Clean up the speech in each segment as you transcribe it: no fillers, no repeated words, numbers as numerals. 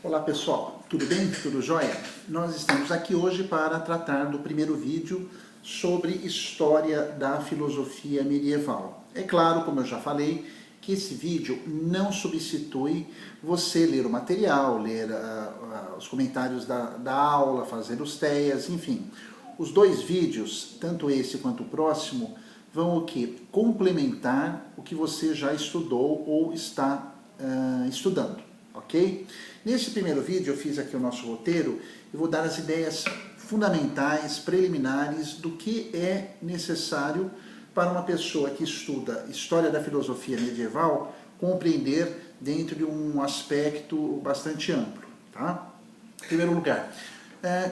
Olá pessoal, tudo bem? Tudo jóia? Nós estamos aqui hoje para tratar do primeiro vídeo sobre história da filosofia medieval. É claro, como eu já falei, que esse vídeo não substitui você ler o material, ler os comentários da aula, fazer os TEAs, enfim. Os dois vídeos, tanto esse quanto o próximo, vão o quê? Complementar o que você já estudou ou está estudando, ok? Nesse primeiro vídeo eu fiz aqui o nosso roteiro e vou dar as ideias fundamentais, preliminares do que é necessário para uma pessoa que estuda História da Filosofia Medieval compreender dentro de um aspecto bastante amplo, tá? Em primeiro lugar,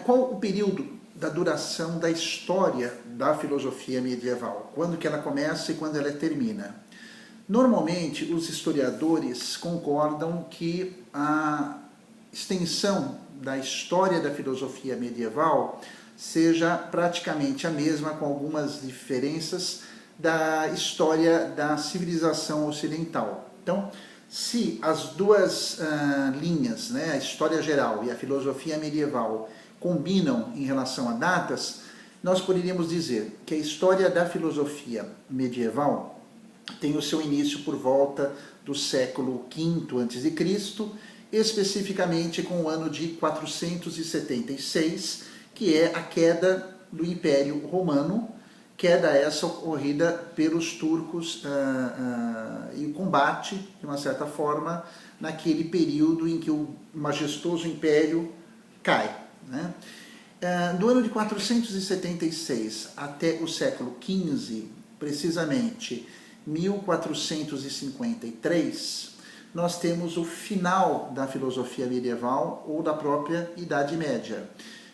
qual o período da duração da história da filosofia medieval? Quando que ela começa e quando ela termina? Normalmente, os historiadores concordam que a extensão da história da filosofia medieval seja praticamente a mesma, com algumas diferenças, da história da civilização ocidental. Então, se as duas linhas, né, a história geral e a filosofia medieval, combinam em relação a datas, nós poderíamos dizer que a história da filosofia medieval tem o seu início por volta do século V a.C., especificamente com o ano de 476, que é a queda do Império Romano, queda essa ocorrida pelos turcos e o combate, de uma certa forma, naquele período em que o majestoso império cai, né? Do ano de 476 até o século XV, precisamente 1453, nós temos o final da filosofia medieval ou da própria Idade Média.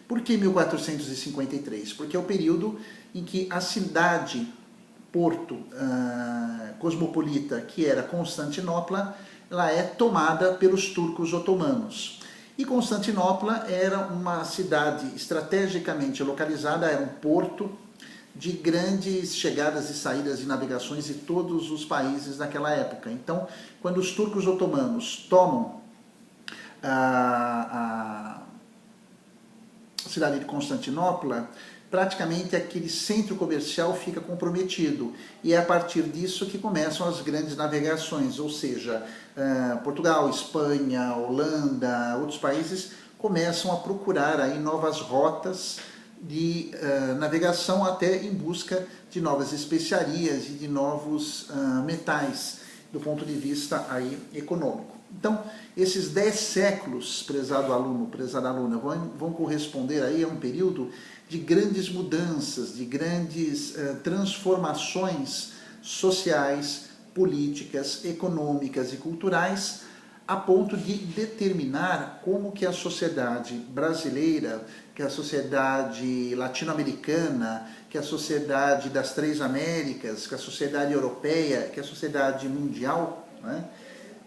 Por que 1453? Porque é o período em que a cidade porto cosmopolita, que era Constantinopla, ela é tomada pelos turcos otomanos. E Constantinopla era uma cidade estrategicamente localizada, era um porto de grandes chegadas e saídas e navegações de todos os países daquela época. Então, quando os turcos otomanos tomam a cidade de Constantinopla, praticamente aquele centro comercial fica comprometido. E é a partir disso que começam as grandes navegações, ou seja, Portugal, Espanha, Holanda, outros países começam a procurar aí novas rotas de navegação, até em busca de novas especiarias e de novos metais, do ponto de vista aí econômico. Então, esses 10 séculos, prezado aluno, prezada aluna, vão corresponder aí a um período de grandes mudanças, de grandes transformações sociais, políticas, econômicas e culturais, a ponto de determinar como que a sociedade brasileira, que a sociedade latino-americana, que a sociedade das Três Américas, que a sociedade europeia, que a sociedade mundial, né,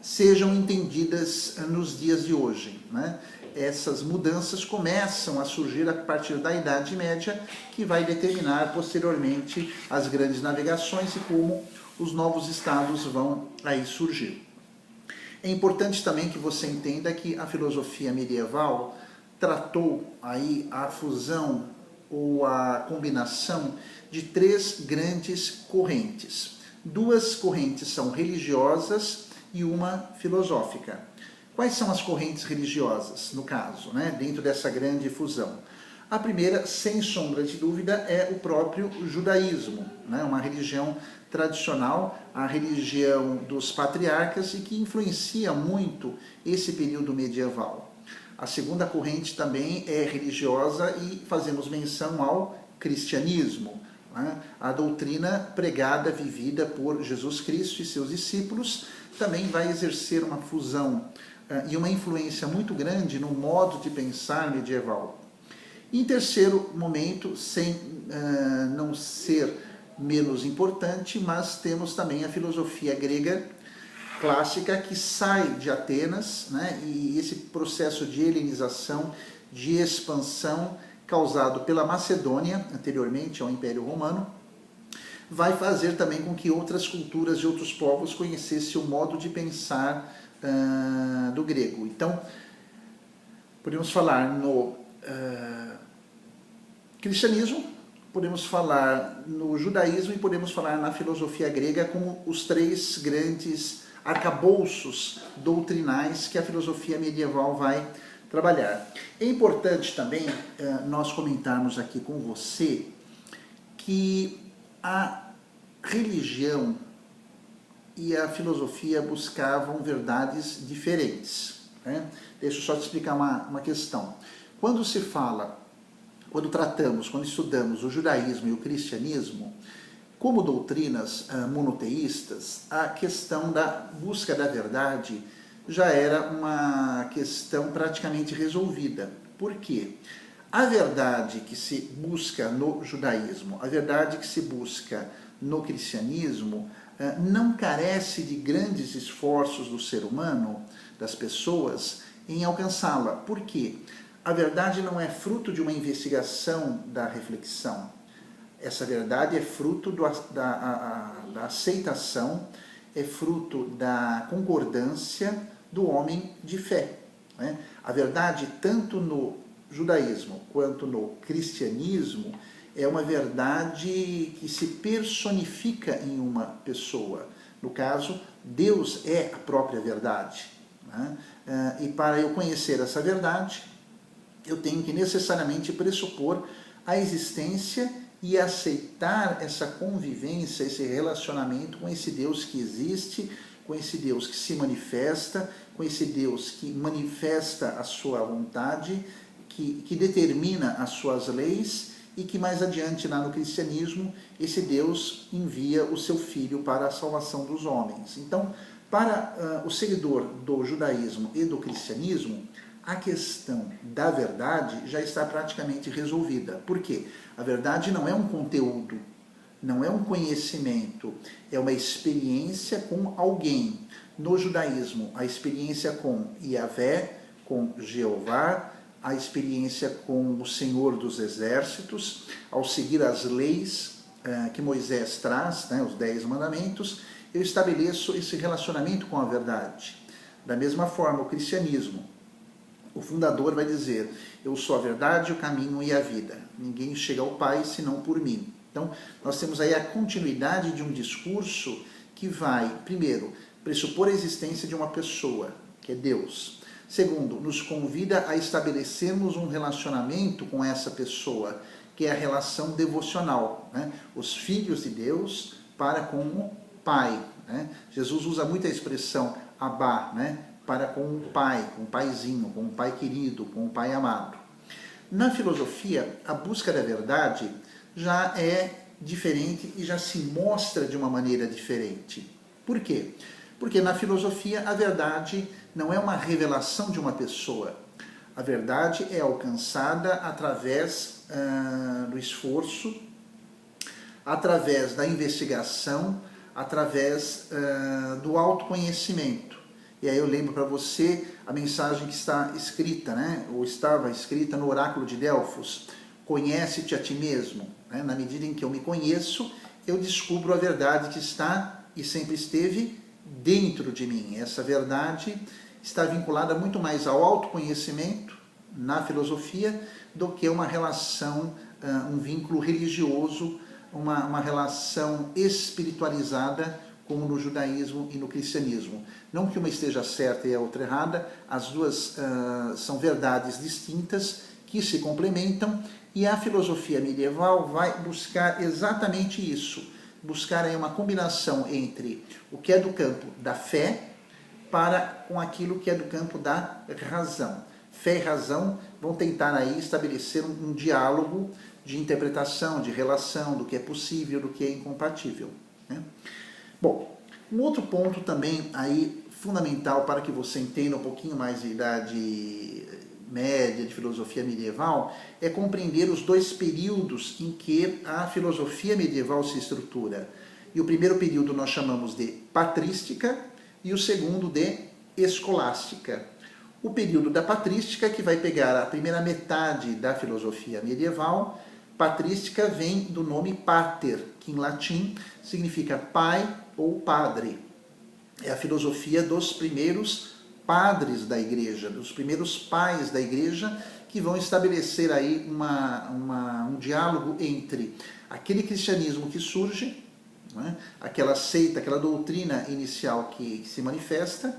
sejam entendidas nos dias de hoje, né? Essas mudanças começam a surgir a partir da Idade Média, que vai determinar posteriormente as grandes navegações e como os novos estados vão aí surgir. É importante também que você entenda que a filosofia medieval tratou aí a fusão ou a combinação de 3 grandes correntes. 2 correntes são religiosas e uma filosófica. Quais são as correntes religiosas, no caso, né, dentro dessa grande fusão? A primeira, sem sombra de dúvida, é o próprio judaísmo, né, uma religião tradicional, a religião dos patriarcas, e que influencia muito esse período medieval. A segunda corrente também é religiosa e fazemos menção ao cristianismo, né? A doutrina pregada, vivida por Jesus Cristo e seus discípulos, também vai exercer uma fusão e uma influência muito grande no modo de pensar medieval. Em terceiro momento, sem não ser menos importante, mas temos também a filosofia grega clássica, que sai de Atenas, né, e esse processo de helenização, de expansão causado pela Macedônia, anteriormente ao Império Romano, vai fazer também com que outras culturas e outros povos conhecessem o modo de pensar do grego. Então, Podemos falar no cristianismo, podemos falar no judaísmo e podemos falar na filosofia grega como os três grandes arcabouços doutrinais que a filosofia medieval vai trabalhar. É importante também nós comentarmos aqui com você que a religião e a filosofia buscavam verdades diferentes, né? Deixa eu só te explicar uma questão. Quando se fala, quando estudamos o judaísmo e o cristianismo, como doutrinas monoteístas, a questão da busca da verdade já era uma questão praticamente resolvida. Por quê? A verdade que se busca no judaísmo, a verdade que se busca no cristianismo, não carece de grandes esforços do ser humano, das pessoas, em alcançá-la. Por quê? A verdade não é fruto de uma investigação da reflexão. Essa verdade é fruto da aceitação, é fruto da concordância do homem de fé, né? A verdade, tanto no judaísmo quanto no cristianismo, é uma verdade que se personifica em uma pessoa. No caso, Deus é a própria verdade, né? E para eu conhecer essa verdade, eu tenho que necessariamente pressupor a existência e aceitar essa convivência, esse relacionamento com esse Deus que existe, com esse Deus que se manifesta, com esse Deus que manifesta a sua vontade, que determina as suas leis e que mais adiante lá no cristianismo, esse Deus envia o seu Filho para a salvação dos homens. Então, para o seguidor do judaísmo e do cristianismo, a questão da verdade já está praticamente resolvida. Por quê? A verdade não é um conteúdo, não é um conhecimento, é uma experiência com alguém. No judaísmo, a experiência com Yahvé, com Jeová, a experiência com o Senhor dos Exércitos, ao seguir as leis que Moisés traz, né, os 10 mandamentos, eu estabeleço esse relacionamento com a verdade. Da mesma forma, o cristianismo, o fundador vai dizer, eu sou a verdade, o caminho e a vida. Ninguém chega ao Pai senão por mim. Então, nós temos aí a continuidade de um discurso que vai, primeiro, pressupor a existência de uma pessoa, que é Deus. Segundo, nos convida a estabelecermos um relacionamento com essa pessoa, que é a relação devocional, né? Os filhos de Deus para com o Pai, né? Jesus usa muito a expressão Abá, né? Para com o Pai, com o Paizinho, com o Pai querido, com o Pai amado. Na filosofia, a busca da verdade já é diferente e já se mostra de uma maneira diferente. Por quê? Porque na filosofia a verdade não é uma revelação de uma pessoa. A verdade é alcançada através do esforço, através da investigação, através do autoconhecimento. E aí eu lembro para você a mensagem que está escrita, né? Ou estava escrita no oráculo de Delfos, conhece-te a ti mesmo. Né? Na medida em que eu me conheço, eu descubro a verdade que está e sempre esteve dentro de mim. Essa verdade está vinculada muito mais ao autoconhecimento na filosofia do que uma relação, um vínculo religioso, uma relação espiritualizada como no judaísmo e no cristianismo. Não que uma esteja certa e a outra errada, as duas são verdades distintas que se complementam e a filosofia medieval vai buscar exatamente isso, buscar aí uma combinação entre o que é do campo da fé com aquilo que é do campo da razão. Fé e razão vão tentar aí estabelecer um diálogo de interpretação, de relação, do que é possível, do que é incompatível, né? Bom, um outro ponto também aí fundamental para que você entenda um pouquinho mais de idade média, de filosofia medieval, é compreender os dois períodos em que a filosofia medieval se estrutura. E o primeiro período nós chamamos de patrística e o segundo de escolástica. O período da patrística, que vai pegar a primeira metade da filosofia medieval. Patrística vem do nome pater, que em latim significa pai ou padre. É a filosofia dos primeiros padres da igreja, dos primeiros pais da igreja, que vão estabelecer aí um diálogo entre aquele cristianismo que surge, né, aquela seita, aquela doutrina inicial que se manifesta,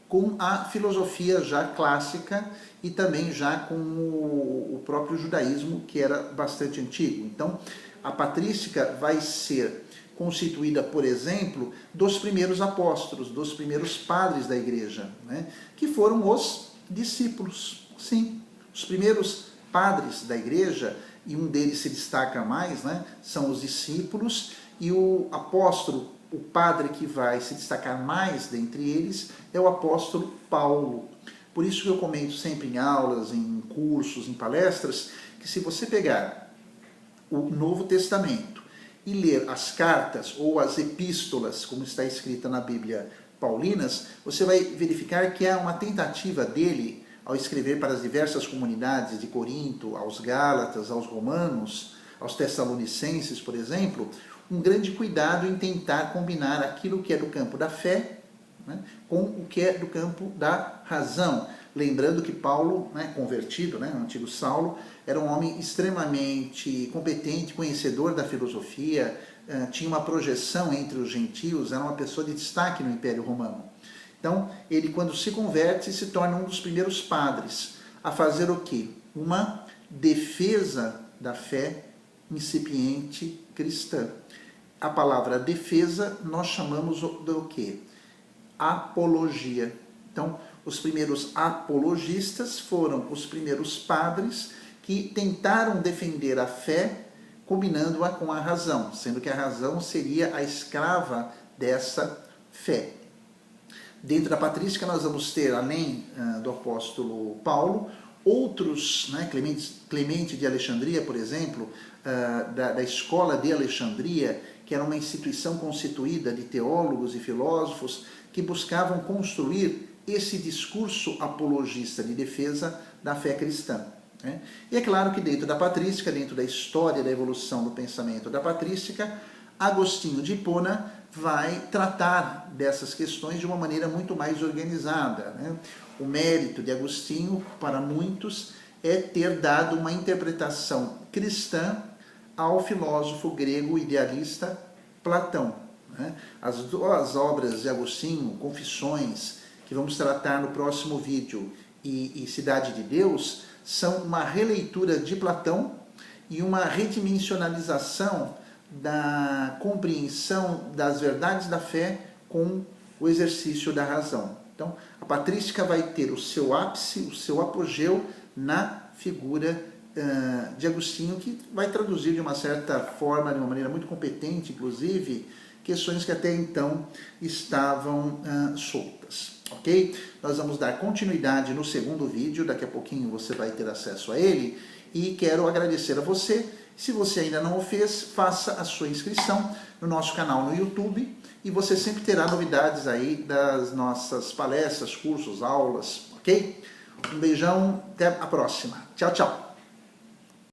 com a filosofia já clássica e também já com o próprio judaísmo, que era bastante antigo. Então, a patrística vai ser constituída, por exemplo, dos primeiros apóstolos, dos primeiros padres da igreja, né, que foram os discípulos. Sim, os primeiros padres da igreja, e um deles se destaca mais, né, são os discípulos, e o apóstolo, o padre que vai se destacar mais dentre eles, é o apóstolo Paulo. Por isso que eu comento sempre em aulas, em cursos, em palestras, que se você pegar o Novo Testamento e ler as cartas ou as epístolas, como está escrita na Bíblia, paulinas, você vai verificar que há uma tentativa dele, ao escrever para as diversas comunidades de Corinto, aos Gálatas, aos Romanos, aos Tessalonicenses, por exemplo, um grande cuidado em tentar combinar aquilo que é do campo da fé, né, com o que é do campo da razão. Lembrando que Paulo, né, convertido, né, o antigo Saulo, era um homem extremamente competente, conhecedor da filosofia, tinha uma projeção entre os gentios, era uma pessoa de destaque no Império Romano. Então, ele, quando se converte, se torna um dos primeiros padres a fazer o quê? Uma defesa da fé incipiente cristã. A palavra defesa nós chamamos do quê? Apologia. Então, os primeiros apologistas foram os primeiros padres que tentaram defender a fé combinando-a com a razão, sendo que a razão seria a escrava dessa fé. Dentro da patrística nós vamos ter, além do apóstolo Paulo, outros, né, Clemente de Alexandria, por exemplo, da escola de Alexandria, que era uma instituição constituída de teólogos e filósofos que buscavam construir esse discurso apologista de defesa da fé cristã. Né? E é claro que dentro da patrística, dentro da história da evolução do pensamento da patrística, Agostinho de Hipona vai tratar dessas questões de uma maneira muito mais organizada. Né? O mérito de Agostinho, para muitos, é ter dado uma interpretação cristã ao filósofo grego idealista Platão. Né? As duas obras de Agostinho, Confissões, que vamos tratar no próximo vídeo, e Cidade de Deus, são uma releitura de Platão e uma redimensionalização da compreensão das verdades da fé com o exercício da razão. Então, a patrística vai ter o seu ápice, o seu apogeu na figura de Agostinho, que vai traduzir de uma certa forma, de uma maneira muito competente, inclusive, questões que até então estavam soltas. Ok? Nós vamos dar continuidade no segundo vídeo, daqui a pouquinho você vai ter acesso a ele, e quero agradecer a você. Se você ainda não o fez, faça a sua inscrição no nosso canal no YouTube e você sempre terá novidades aí das nossas palestras, cursos, aulas, ok? Um beijão, até a próxima. Tchau, tchau!